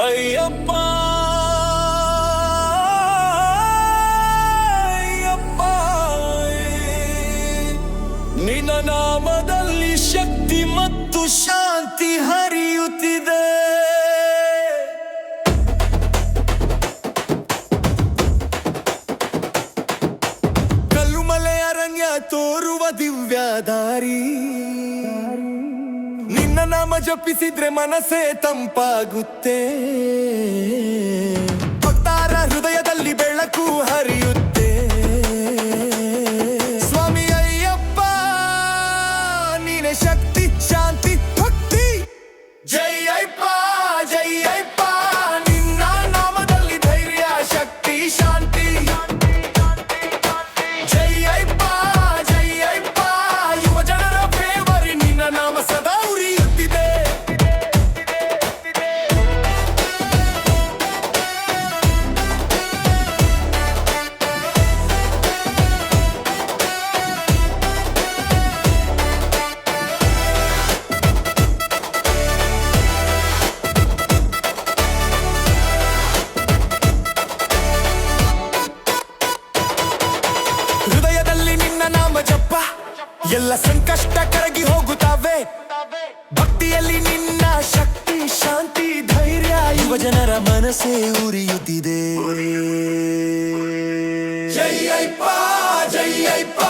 ಅಯ್ಯಪ್ಪ ಅಯ್ಯಪ್ಪ ನಿನ್ನ ನಾಮದಲ್ಲಿ ಶಕ್ತಿ ಮತ್ತು ಶಾಂತಿ ಹರಿಯುತ್ತಿದೆ. ಕಲ್ಲುಮಲೆ ಅರಣ್ಯ ತೋರುವ ದಿವ್ಯ ದಾರಿ, ನಿನ್ನ ನಾಮ ಜಪಿಸಿದ್ರೆ ಮನಸ್ಸೇ ತಂಪಾಗುತ್ತೆ. ಭಕ್ತರ ಹೃದಯದಲ್ಲಿ ಬೆಳಕು ಹರಿಯುತ್ತೆ. ಸ್ವಾಮಿ ಅಯ್ಯಪ್ಪ ನೀನೆ ಶಕ್ತಿ ಶಾಂತಿ ಭಕ್ತಿ. ಜೈ ಅಯ್ಯಪ್ಪ ಜೈ ಅಯ್ಯಪ್ಪ ನಿನ್ನ ನಾಮದಲ್ಲಿ ಧೈರ್ಯ ಶಕ್ತಿ ಶಾಂತಿ. ಜೈ ಅಯ್ಯಪ್ಪ ಜೈ ಅಯ್ಯಪ್ಪ ಯುವ ಜನರ ಫೇವರಿ ನಿನ್ನ ನಾಮ ಸದಾ ಉರಿಯುತ್ತಿದೆ. ಹೃದಯದಲ್ಲಿ ನಿನ್ನ ನಾಮ ಜಪ, ಎಲ್ಲ ಸಂಕಷ್ಟ ಕರಗಿ ಹೋಗುತ್ತವೆ. ಭಕ್ತಿಯಲ್ಲಿ ನಿನ್ನ ಶಕ್ತಿ ಶಾಂತಿ ಧೈರ್ಯ ಯುವ ಜನರ ಮನಸ್ಸೇ ಉರಿಯುತ್ತಿದೆ. ಜೈ ಅಯ್ಯಪ್ಪ ಜೈ ಅಯ್ಯಪ್ಪ